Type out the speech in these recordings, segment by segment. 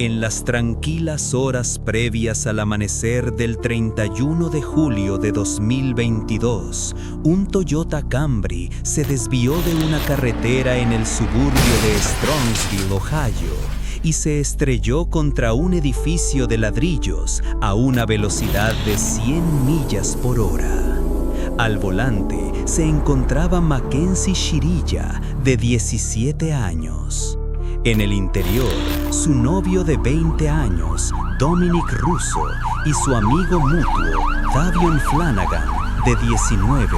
En las tranquilas horas previas al amanecer del 31 de julio de 2022, un Toyota Camry se desvió de una carretera en el suburbio de Strongsville, Ohio, y se estrelló contra un edificio de ladrillos a una velocidad de 100 millas por hora. Al volante se encontraba Mackenzie Shirilla, de 17 años. En el interior, su novio de 20 años, Dominic Russo, y su amigo mutuo, Davion Flanagan, de 19,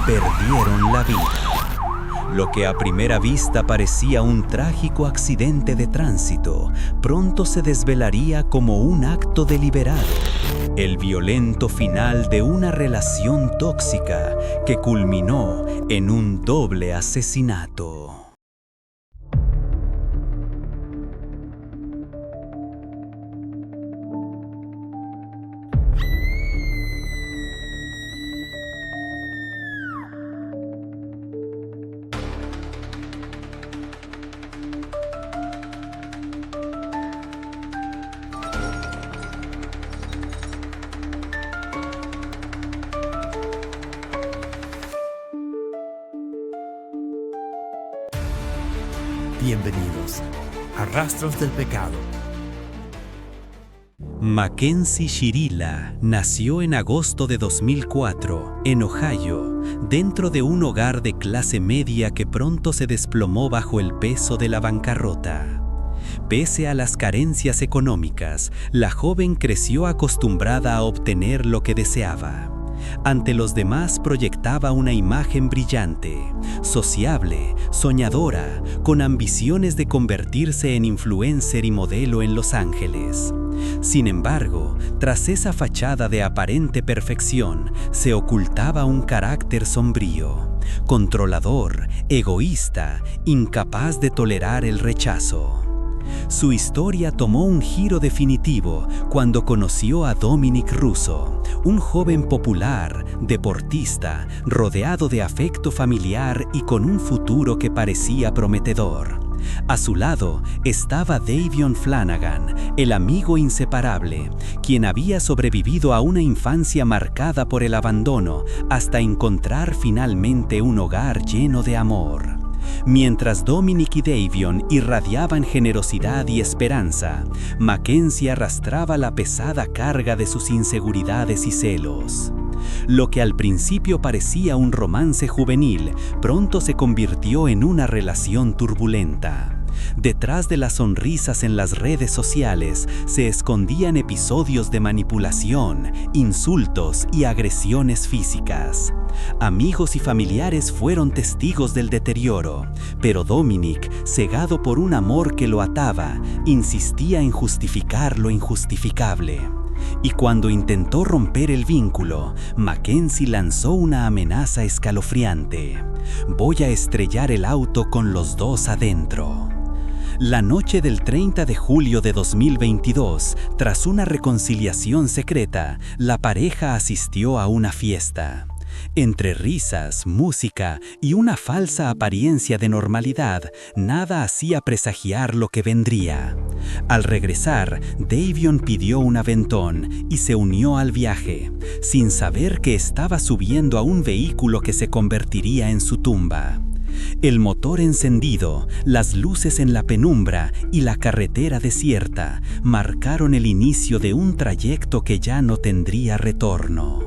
perdieron la vida. Lo que a primera vista parecía un trágico accidente de tránsito, pronto se desvelaría como un acto deliberado, el violento final de una relación tóxica que culminó en un doble asesinato. Bienvenidos a Rastros del Pecado. Mackenzie Shirilla nació en agosto de 2004, en Ohio, dentro de un hogar de clase media que pronto se desplomó bajo el peso de la bancarrota. Pese a las carencias económicas, la joven creció acostumbrada a obtener lo que deseaba. Ante los demás proyectaba una imagen brillante, sociable, soñadora, con ambiciones de convertirse en influencer y modelo en Los Ángeles. Sin embargo, tras esa fachada de aparente perfección, se ocultaba un carácter sombrío, controlador, egoísta, incapaz de tolerar el rechazo. Su historia tomó un giro definitivo cuando conoció a Dominic Russo, un joven popular, deportista, rodeado de afecto familiar y con un futuro que parecía prometedor. A su lado estaba Davion Flanagan, el amigo inseparable, quien había sobrevivido a una infancia marcada por el abandono hasta encontrar finalmente un hogar lleno de amor. Mientras Dominic y Davion irradiaban generosidad y esperanza, Mackenzie arrastraba la pesada carga de sus inseguridades y celos. Lo que al principio parecía un romance juvenil, pronto se convirtió en una relación turbulenta. Detrás de las sonrisas en las redes sociales se escondían episodios de manipulación, insultos y agresiones físicas. Amigos y familiares fueron testigos del deterioro, pero Dominic, cegado por un amor que lo ataba, insistía en justificar lo injustificable. Y cuando intentó romper el vínculo, Mackenzie lanzó una amenaza escalofriante: «Voy a estrellar el auto con los dos adentro». La noche del 30 de julio de 2022, tras una reconciliación secreta, la pareja asistió a una fiesta. Entre risas, música y una falsa apariencia de normalidad, nada hacía presagiar lo que vendría. Al regresar, Davion pidió un aventón y se unió al viaje, sin saber que estaba subiendo a un vehículo que se convertiría en su tumba. El motor encendido, las luces en la penumbra y la carretera desierta marcaron el inicio de un trayecto que ya no tendría retorno.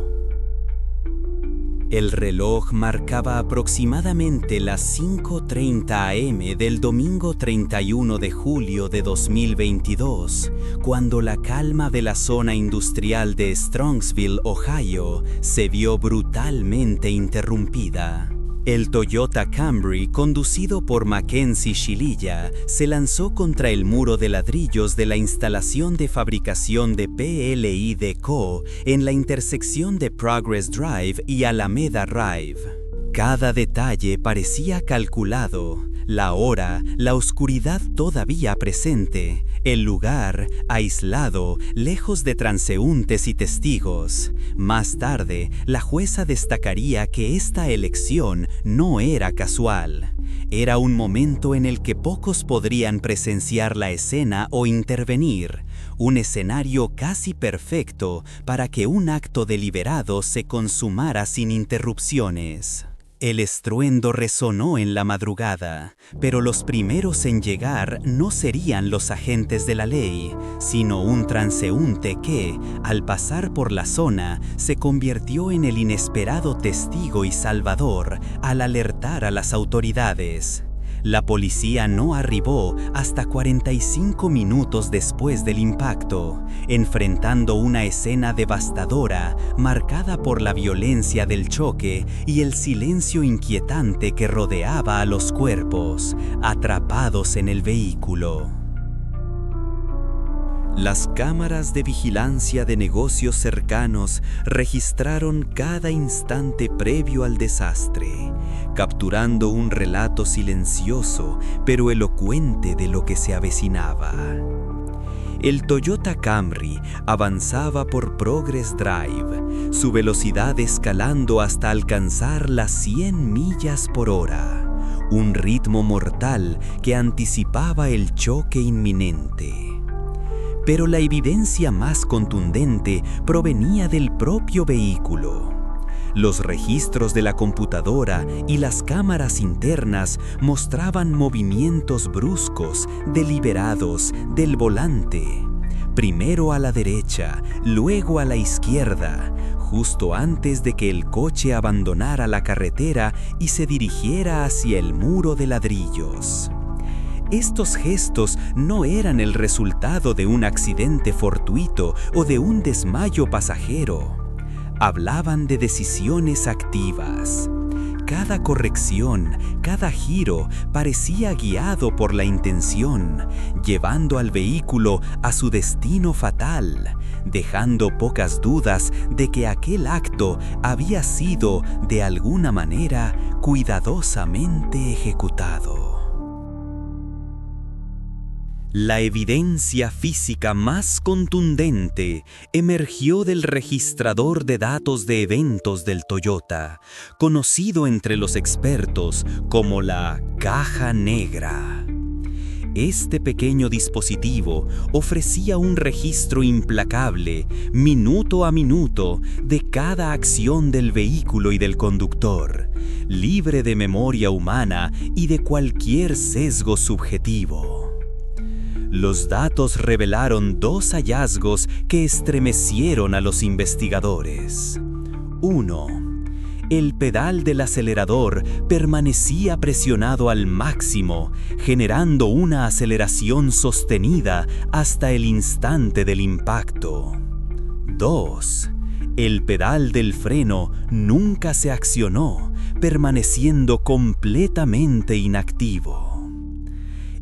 El reloj marcaba aproximadamente las 5:30 am del domingo 31 de julio de 2022, cuando la calma de la zona industrial de Strongsville, Ohio, se vio brutalmente interrumpida. El Toyota Camry, conducido por Mackenzie Shirilla, se lanzó contra el muro de ladrillos de la instalación de fabricación de PLI Co. en la intersección de Progress Drive y Alameda Drive. Cada detalle parecía calculado: la hora, la oscuridad todavía presente, El lugar, aislado, lejos de transeúntes y testigos. Más tarde, la jueza destacaría que esta elección no era casual. Era un momento en el que pocos podrían presenciar la escena o intervenir, un escenario casi perfecto para que un acto deliberado se consumara sin interrupciones. El estruendo resonó en la madrugada, pero los primeros en llegar no serían los agentes de la ley, sino un transeúnte que, al pasar por la zona, se convirtió en el inesperado testigo y salvador al alertar a las autoridades. La policía no arribó hasta 45 minutos después del impacto, enfrentando una escena devastadora marcada por la violencia del choque y el silencio inquietante que rodeaba a los cuerpos, atrapados en el vehículo. Las cámaras de vigilancia de negocios cercanos registraron cada instante previo al desastre, capturando un relato silencioso pero elocuente de lo que se avecinaba. El Toyota Camry avanzaba por Progress Drive, su velocidad escalando hasta alcanzar las 100 millas por hora, un ritmo mortal que anticipaba el choque inminente. Pero la evidencia más contundente provenía del propio vehículo. Los registros de la computadora y las cámaras internas mostraban movimientos bruscos, deliberados, del volante. Primero a la derecha, luego a la izquierda, justo antes de que el coche abandonara la carretera y se dirigiera hacia el muro de ladrillos. Estos gestos no eran el resultado de un accidente fortuito o de un desmayo pasajero. Hablaban de decisiones activas. Cada corrección, cada giro parecía guiado por la intención, llevando al vehículo a su destino fatal, dejando pocas dudas de que aquel acto había sido, de alguna manera, cuidadosamente ejecutado. La evidencia física más contundente emergió del registrador de datos de eventos del Toyota, conocido entre los expertos como la caja negra. Este pequeño dispositivo ofrecía un registro implacable, minuto a minuto, de cada acción del vehículo y del conductor, libre de memoria humana y de cualquier sesgo subjetivo. Los datos revelaron dos hallazgos que estremecieron a los investigadores. 1. El pedal del acelerador permanecía presionado al máximo, generando una aceleración sostenida hasta el instante del impacto. 2. El pedal del freno nunca se accionó, permaneciendo completamente inactivo.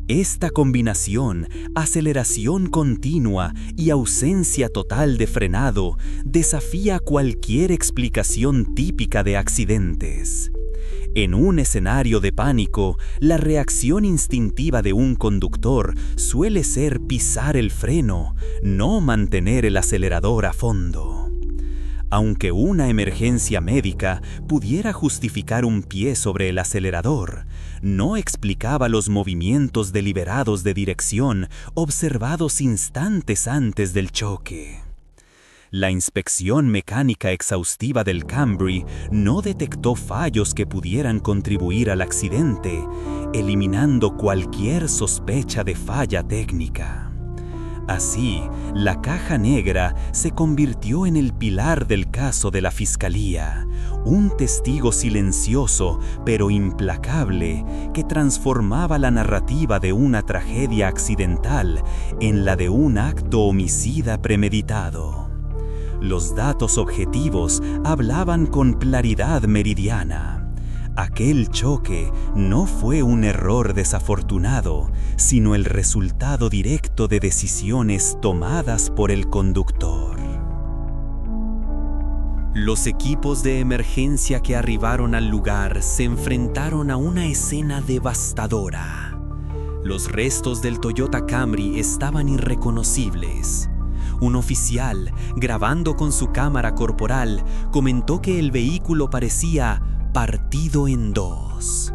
Esta combinación, aceleración continua y ausencia total de frenado, desafía cualquier explicación típica de accidentes. En un escenario de pánico, la reacción instintiva de un conductor suele ser pisar el freno, no mantener el acelerador a fondo. Aunque una emergencia médica pudiera justificar un pie sobre el acelerador, no explicaba los movimientos deliberados de dirección observados instantes antes del choque. La inspección mecánica exhaustiva del Camry no detectó fallos que pudieran contribuir al accidente, eliminando cualquier sospecha de falla técnica. Así, la caja negra se convirtió en el pilar del caso de la Fiscalía, un testigo silencioso pero implacable que transformaba la narrativa de una tragedia accidental en la de un acto homicida premeditado. Los datos objetivos hablaban con claridad meridiana. Aquel choque no fue un error desafortunado, sino el resultado directo de decisiones tomadas por el conductor. Los equipos de emergencia que arribaron al lugar se enfrentaron a una escena devastadora. Los restos del Toyota Camry estaban irreconocibles. Un oficial, grabando con su cámara corporal, comentó que el vehículo parecía partido en dos.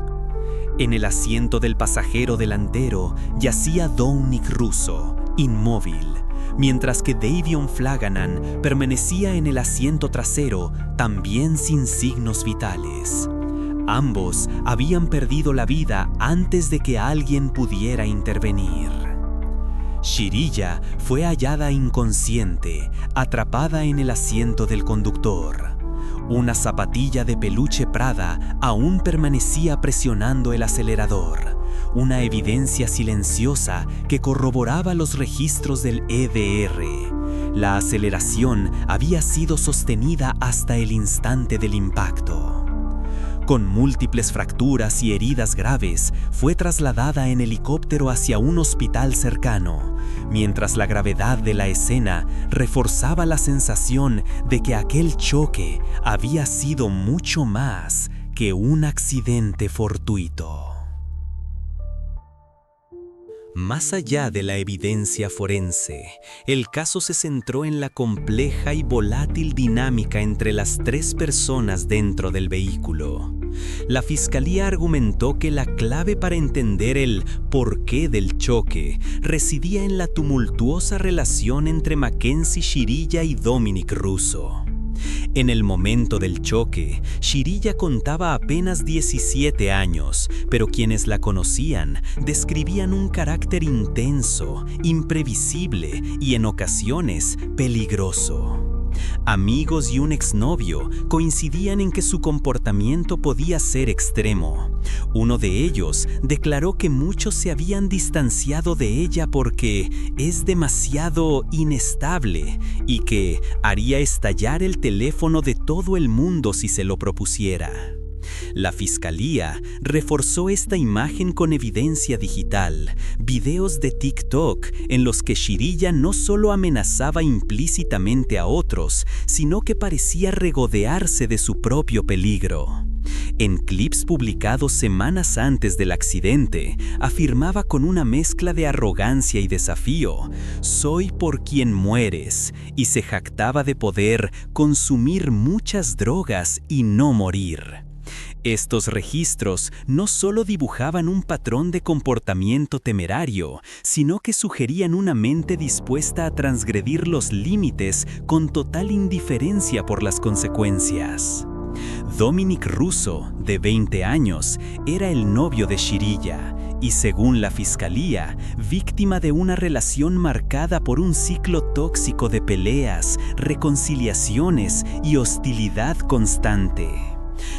En el asiento del pasajero delantero yacía Dominic Russo, inmóvil, mientras que Davion Flanagan permanecía en el asiento trasero, también sin signos vitales. Ambos habían perdido la vida antes de que alguien pudiera intervenir. Shirilla fue hallada inconsciente, atrapada en el asiento del conductor. Una zapatilla de peluche Prada aún permanecía presionando el acelerador, una evidencia silenciosa que corroboraba los registros del EDR. La aceleración había sido sostenida hasta el instante del impacto. Con múltiples fracturas y heridas graves, fue trasladada en helicóptero hacia un hospital cercano, mientras la gravedad de la escena reforzaba la sensación de que aquel choque había sido mucho más que un accidente fortuito. Más allá de la evidencia forense, el caso se centró en la compleja y volátil dinámica entre las tres personas dentro del vehículo. La fiscalía argumentó que la clave para entender el porqué del choque residía en la tumultuosa relación entre Mackenzie Shirilla y Dominic Russo. En el momento del choque, Shirilla contaba apenas 17 años, pero quienes la conocían describían un carácter intenso, imprevisible y en ocasiones peligroso. Amigos y un exnovio coincidían en que su comportamiento podía ser extremo. Uno de ellos declaró que muchos se habían distanciado de ella porque es demasiado inestable y que haría estallar el teléfono de todo el mundo si se lo propusiera. La fiscalía reforzó esta imagen con evidencia digital, videos de TikTok en los que Shirilla no solo amenazaba implícitamente a otros, sino que parecía regodearse de su propio peligro. En clips publicados semanas antes del accidente, afirmaba con una mezcla de arrogancia y desafío: "Soy por quien mueres", y se jactaba de poder consumir muchas drogas y no morir. Estos registros no solo dibujaban un patrón de comportamiento temerario, sino que sugerían una mente dispuesta a transgredir los límites con total indiferencia por las consecuencias. Dominic Russo, de 20 años, era el novio de Shirilla y, según la fiscalía, víctima de una relación marcada por un ciclo tóxico de peleas, reconciliaciones y hostilidad constante.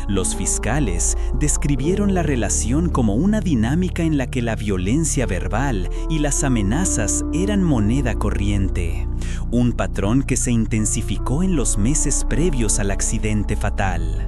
Los fiscales describieron la relación como una dinámica en la que la violencia verbal y las amenazas eran moneda corriente, un patrón que se intensificó en los meses previos al accidente fatal.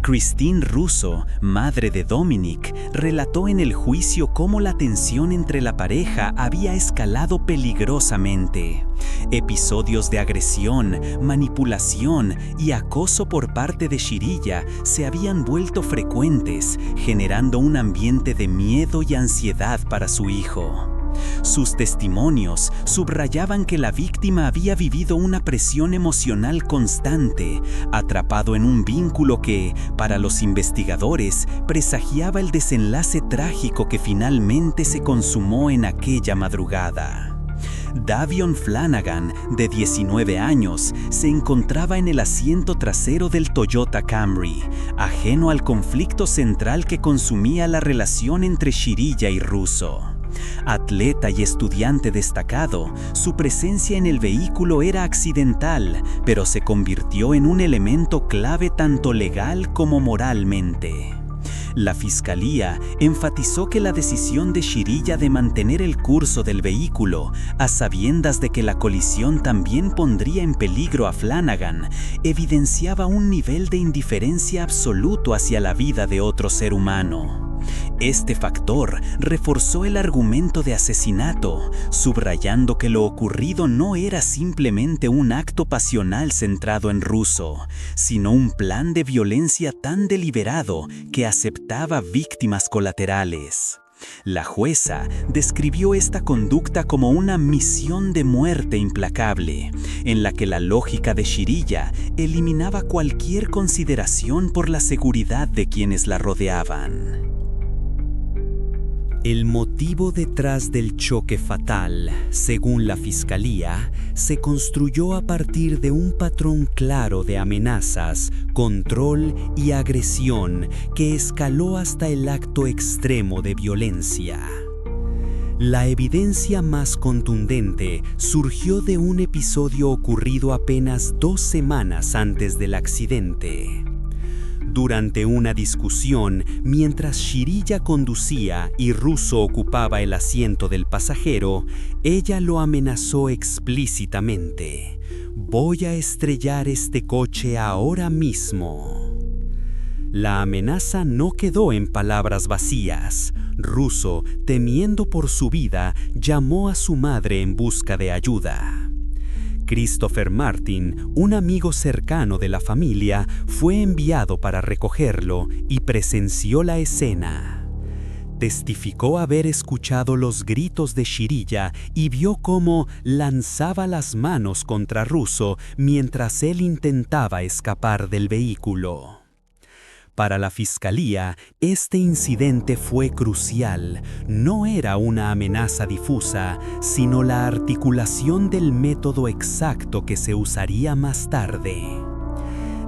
Christine Russo, madre de Dominic, relató en el juicio cómo la tensión entre la pareja había escalado peligrosamente. Episodios de agresión, manipulación y acoso por parte de Shirilla se habían vuelto frecuentes, generando un ambiente de miedo y ansiedad para su hijo. Sus testimonios subrayaban que la víctima había vivido una presión emocional constante, atrapado en un vínculo que, para los investigadores, presagiaba el desenlace trágico que finalmente se consumó en aquella madrugada. Davion Flanagan, de 19 años, se encontraba en el asiento trasero del Toyota Camry, ajeno al conflicto central que consumía la relación entre Shirilla y Russo. Atleta y estudiante destacado, su presencia en el vehículo era accidental, pero se convirtió en un elemento clave tanto legal como moralmente. La fiscalía enfatizó que la decisión de Shirilla de mantener el curso del vehículo, a sabiendas de que la colisión también pondría en peligro a Flanagan, evidenciaba un nivel de indiferencia absoluto hacia la vida de otro ser humano. Este factor reforzó el argumento de asesinato, subrayando que lo ocurrido no era simplemente un acto pasional centrado en Russo, sino un plan de violencia tan deliberado que aceptaba víctimas colaterales. La jueza describió esta conducta como una misión de muerte implacable, en la que la lógica de Shirilla eliminaba cualquier consideración por la seguridad de quienes la rodeaban. El motivo detrás del choque fatal, según la fiscalía, se construyó a partir de un patrón claro de amenazas, control y agresión que escaló hasta el acto extremo de violencia. La evidencia más contundente surgió de un episodio ocurrido apenas 2 semanas antes del accidente. Durante una discusión, mientras Shirilla conducía y Russo ocupaba el asiento del pasajero, ella lo amenazó explícitamente: «Voy a estrellar este coche ahora mismo». La amenaza no quedó en palabras vacías. Russo, temiendo por su vida, llamó a su madre en busca de ayuda. Christopher Martin, un amigo cercano de la familia, fue enviado para recogerlo y presenció la escena. Testificó haber escuchado los gritos de Shirilla y vio cómo lanzaba las manos contra Russo mientras él intentaba escapar del vehículo. Para la fiscalía, este incidente fue crucial. No era una amenaza difusa, sino la articulación del método exacto que se usaría más tarde.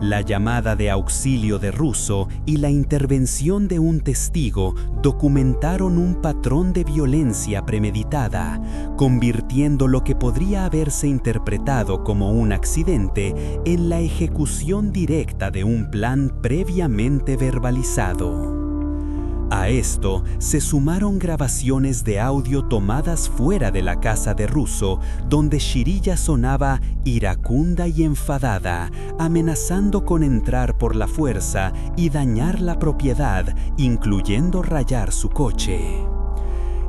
La llamada de auxilio de Russo y la intervención de un testigo documentaron un patrón de violencia premeditada, convirtiendo lo que podría haberse interpretado como un accidente en la ejecución directa de un plan previamente verbalizado. A esto se sumaron grabaciones de audio tomadas fuera de la casa de Russo, donde Shirilla sonaba iracunda y enfadada, amenazando con entrar por la fuerza y dañar la propiedad, incluyendo rayar su coche.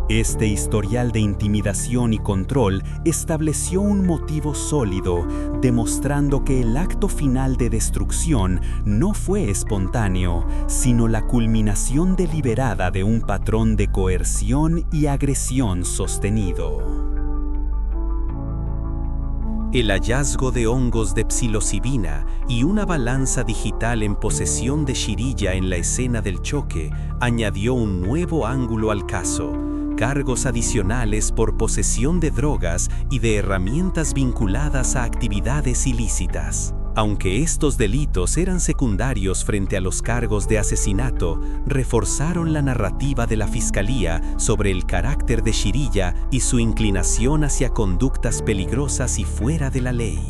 Este historial de intimidación y control estableció un motivo sólido, demostrando que el acto final de destrucción no fue espontáneo, sino la culminación deliberada de un patrón de coerción y agresión sostenido. El hallazgo de hongos de psilocibina y una balanza digital en posesión de Shirilla en la escena del choque añadió un nuevo ángulo al caso: cargos adicionales por posesión de drogas y de herramientas vinculadas a actividades ilícitas. Aunque estos delitos eran secundarios frente a los cargos de asesinato, reforzaron la narrativa de la fiscalía sobre el carácter de Shirilla y su inclinación hacia conductas peligrosas y fuera de la ley.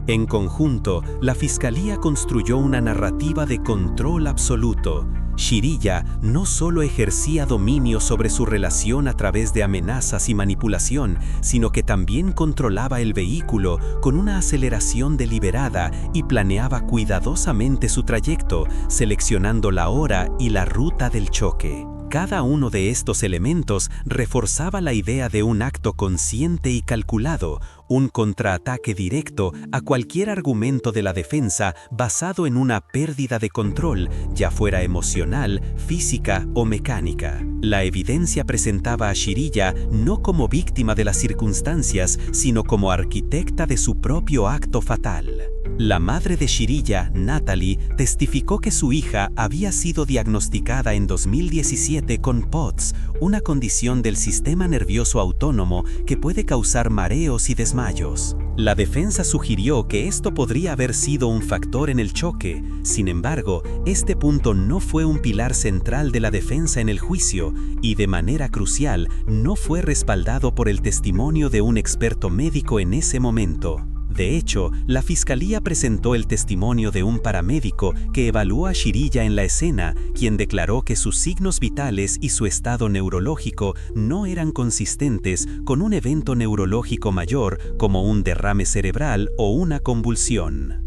En conjunto, la fiscalía construyó una narrativa de control absoluto. Shirilla no solo ejercía dominio sobre su relación a través de amenazas y manipulación, sino que también controlaba el vehículo con una aceleración deliberada y planeaba cuidadosamente su trayecto, seleccionando la hora y la ruta del choque. Cada uno de estos elementos reforzaba la idea de un acto consciente y calculado, un contraataque directo a cualquier argumento de la defensa basado en una pérdida de control, ya fuera emocional, física o mecánica. La evidencia presentaba a Shirilla no como víctima de las circunstancias, sino como arquitecta de su propio acto fatal. La madre de Shirilla, Natalie, testificó que su hija había sido diagnosticada en 2017 con POTS, una condición del sistema nervioso autónomo que puede causar mareos y desmayos. La defensa sugirió que esto podría haber sido un factor en el choque. Sin embargo, este punto no fue un pilar central de la defensa en el juicio y, de manera crucial, no fue respaldado por el testimonio de un experto médico en ese momento. De hecho, la fiscalía presentó el testimonio de un paramédico que evaluó a Shirilla en la escena, quien declaró que sus signos vitales y su estado neurológico no eran consistentes con un evento neurológico mayor como un derrame cerebral o una convulsión.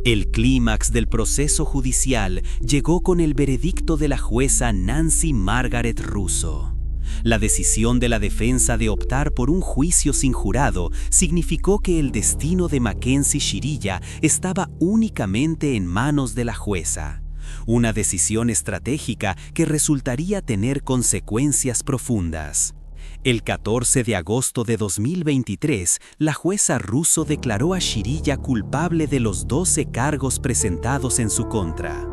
El clímax del proceso judicial llegó con el veredicto de la jueza Nancy Margaret Russo. La decisión de la defensa de optar por un juicio sin jurado significó que el destino de Mackenzie Shirilla estaba únicamente en manos de la jueza. una decisión estratégica que resultaría tener consecuencias profundas. El 14 de agosto de 2023, la jueza Russo declaró a Shirilla culpable de los 12 cargos presentados en su contra.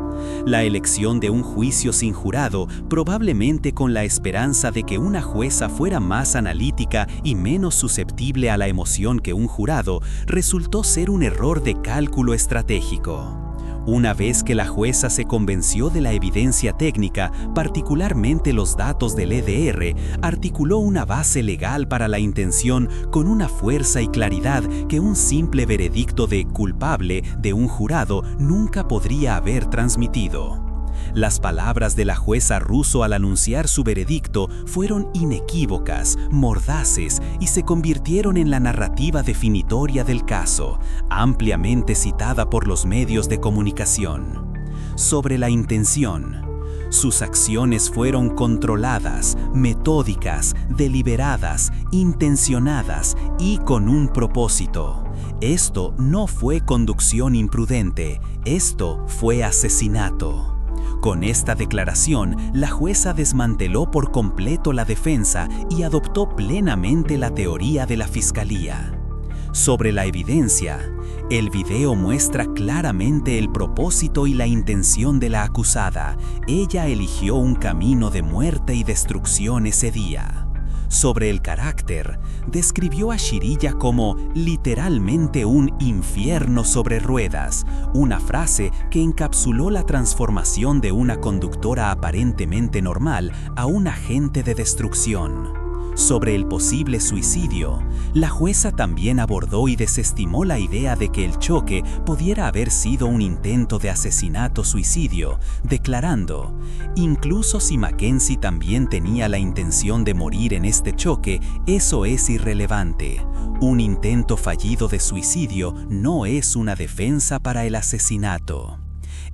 La elección de un juicio sin jurado, probablemente con la esperanza de que una jueza fuera más analítica y menos susceptible a la emoción que un jurado, resultó ser un error de cálculo estratégico. Una vez que la jueza se convenció de la evidencia técnica, particularmente los datos del EDR, articuló una base legal para la intención con una fuerza y claridad que un simple veredicto de culpable de un jurado nunca podría haber transmitido. Las palabras de la jueza Russo al anunciar su veredicto fueron inequívocas, mordaces y se convirtieron en la narrativa definitoria del caso, ampliamente citada por los medios de comunicación. Sobre la intención, sus acciones fueron controladas, metódicas, deliberadas, intencionadas y con un propósito. Esto no fue conducción imprudente, esto fue asesinato. Con esta declaración, la jueza desmanteló por completo la defensa y adoptó plenamente la teoría de la fiscalía. Sobre la evidencia, el video muestra claramente el propósito y la intención de la acusada. Ella eligió un camino de muerte y destrucción ese día. Sobre el carácter, describió a Shirilla como literalmente un infierno sobre ruedas, una frase que encapsuló la transformación de una conductora aparentemente normal a un agente de destrucción. Sobre el posible suicidio, la jueza también abordó y desestimó la idea de que el choque pudiera haber sido un intento de asesinato-suicidio, declarando: incluso si Mackenzie también tenía la intención de morir en este choque, eso es irrelevante. Un intento fallido de suicidio no es una defensa para el asesinato.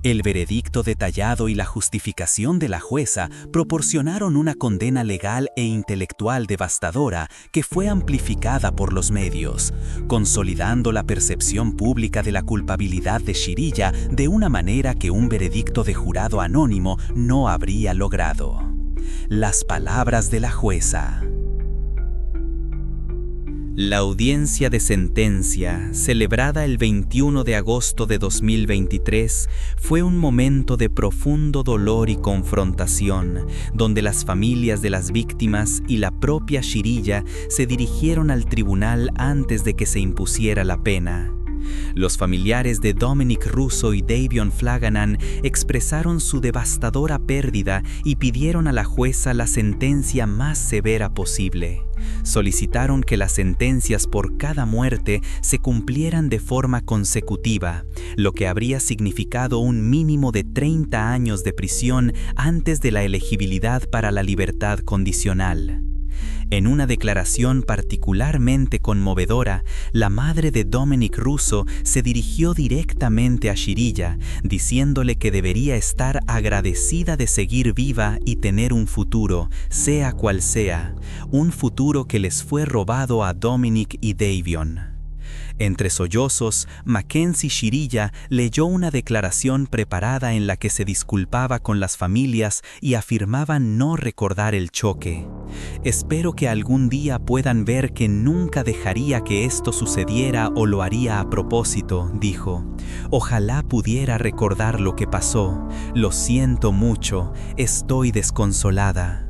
El veredicto detallado y la justificación de la jueza proporcionaron una condena legal e intelectual devastadora que fue amplificada por los medios, consolidando la percepción pública de la culpabilidad de Shirilla de una manera que un veredicto de jurado anónimo no habría logrado. Las palabras de la jueza. La audiencia de sentencia, celebrada el 21 de agosto de 2023, fue un momento de profundo dolor y confrontación, donde las familias de las víctimas y la propia Shirilla se dirigieron al tribunal antes de que se impusiera la pena. Los familiares de Dominic Russo y Davion Flaganan expresaron su devastadora pérdida y pidieron a la jueza la sentencia más severa posible. Solicitaron que las sentencias por cada muerte se cumplieran de forma consecutiva, lo que habría significado un mínimo de 30 años de prisión antes de la elegibilidad para la libertad condicional. En una declaración particularmente conmovedora, la madre de Dominic Russo se dirigió directamente a Shirilla, diciéndole que debería estar agradecida de seguir viva y tener un futuro, sea cual sea, un futuro que les fue robado a Dominic y Davion. Entre sollozos, Mackenzie Shirilla leyó una declaración preparada en la que se disculpaba con las familias y afirmaba no recordar el choque. Espero que algún día puedan ver que nunca dejaría que esto sucediera o lo haría a propósito, dijo. Ojalá pudiera recordar lo que pasó. Lo siento mucho, estoy desconsolada.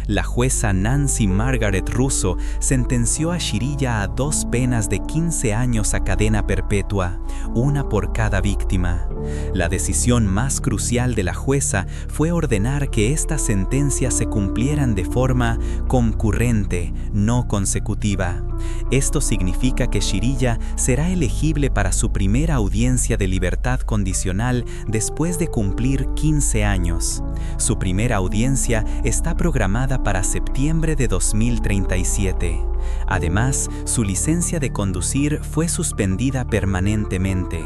La jueza Nancy Margaret Russo sentenció a Shirilla a 2 penas de 15 años a cadena perpetua, una por cada víctima. La decisión más crucial de la jueza fue ordenar que estas sentencias se cumplieran de forma concurrente, no consecutiva. Esto significa que Shirilla será elegible para su primera audiencia de libertad condicional después de cumplir 15 años. Su primera audiencia está programada para septiembre de 2037. Además, su licencia de conducir fue suspendida permanentemente.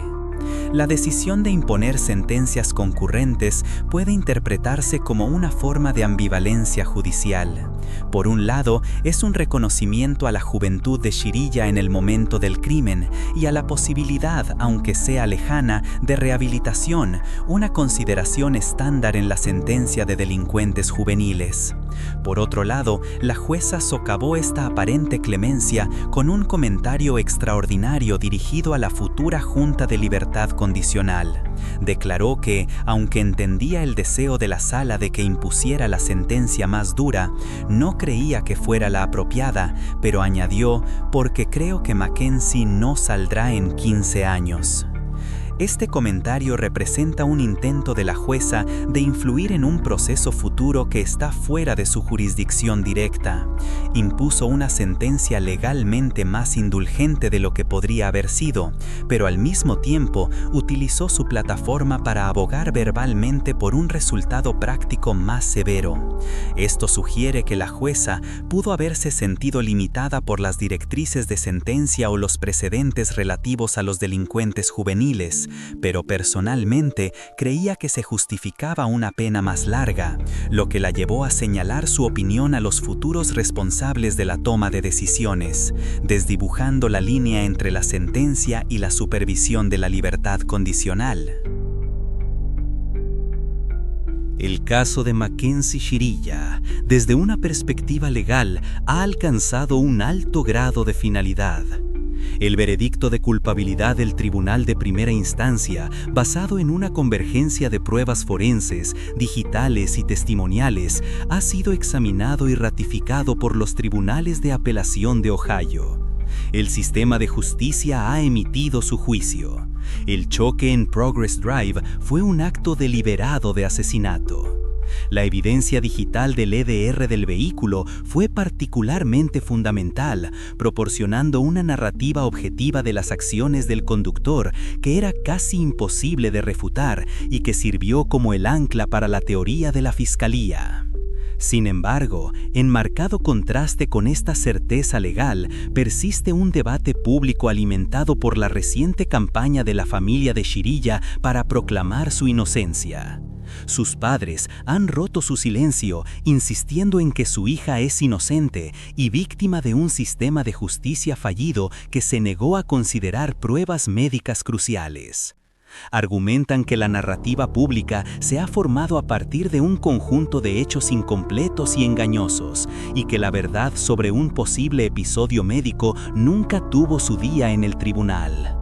La decisión de imponer sentencias concurrentes puede interpretarse como una forma de ambivalencia judicial. Por un lado, es un reconocimiento a la juventud de Shirilla en el momento del crimen y a la posibilidad, aunque sea lejana, de rehabilitación, una consideración estándar en la sentencia de delincuentes juveniles. Por otro lado, la jueza socavó esta aparente clemencia con un comentario extraordinario dirigido a la futura Junta de Libertad Condicional. Declaró que, aunque entendía el deseo de la sala de que impusiera la sentencia más dura, no creía que fuera la apropiada, pero añadió, porque creo que Mackenzie no saldrá en 15 años. Este comentario representa un intento de la jueza de influir en un proceso futuro que está fuera de su jurisdicción directa. Impuso una sentencia legalmente más indulgente de lo que podría haber sido, pero al mismo tiempo utilizó su plataforma para abogar verbalmente por un resultado práctico más severo. Esto sugiere que la jueza pudo haberse sentido limitada por las directrices de sentencia o los precedentes relativos a los delincuentes juveniles, pero personalmente creía que se justificaba una pena más larga, lo que la llevó a señalar su opinión a los futuros responsables de la toma de decisiones, desdibujando la línea entre la sentencia y la supervisión de la libertad condicional. El caso de Mackenzie Shirilla, desde una perspectiva legal, ha alcanzado un alto grado de finalidad. El veredicto de culpabilidad del Tribunal de Primera Instancia, basado en una convergencia de pruebas forenses, digitales y testimoniales, ha sido examinado y ratificado por los tribunales de apelación de Ohio. El sistema de justicia ha emitido su juicio. El choque en Progress Drive fue un acto deliberado de asesinato. La evidencia digital del EDR del vehículo fue particularmente fundamental, proporcionando una narrativa objetiva de las acciones del conductor que era casi imposible de refutar y que sirvió como el ancla para la teoría de la fiscalía. Sin embargo, en marcado contraste con esta certeza legal, persiste un debate público alimentado por la reciente campaña de la familia de Shirilla para proclamar su inocencia. Sus padres han roto su silencio, insistiendo en que su hija es inocente y víctima de un sistema de justicia fallido que se negó a considerar pruebas médicas cruciales. Argumentan que la narrativa pública se ha formado a partir de un conjunto de hechos incompletos y engañosos, y que la verdad sobre un posible episodio médico nunca tuvo su día en el tribunal.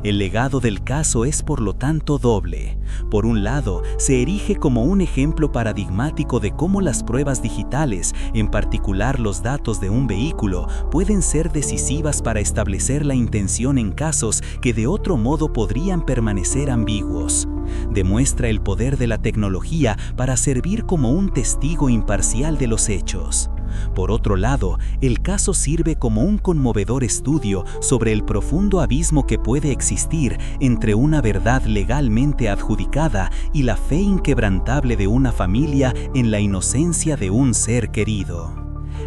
El legado del caso es por lo tanto doble. Por un lado, se erige como un ejemplo paradigmático de cómo las pruebas digitales, en particular los datos de un vehículo, pueden ser decisivas para establecer la intención en casos que de otro modo podrían permanecer ambiguos. Demuestra el poder de la tecnología para servir como un testigo imparcial de los hechos. Por otro lado, el caso sirve como un conmovedor estudio sobre el profundo abismo que puede existir entre una verdad legalmente adjudicada y la fe inquebrantable de una familia en la inocencia de un ser querido.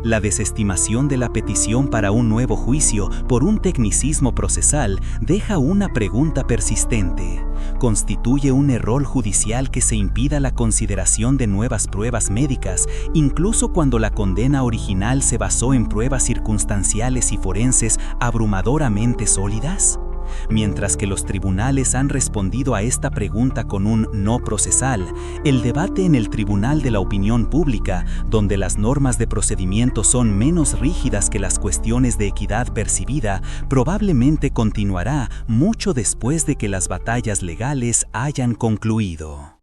La desestimación de la petición para un nuevo juicio por un tecnicismo procesal deja una pregunta persistente. ¿Constituye un error judicial que se impida la consideración de nuevas pruebas médicas, incluso cuando la condena original se basó en pruebas circunstanciales y forenses abrumadoramente sólidas? Mientras que los tribunales han respondido a esta pregunta con un no procesal, el debate en el Tribunal de la Opinión Pública, donde las normas de procedimiento son menos rígidas que las cuestiones de equidad percibida, probablemente continuará mucho después de que las batallas legales hayan concluido.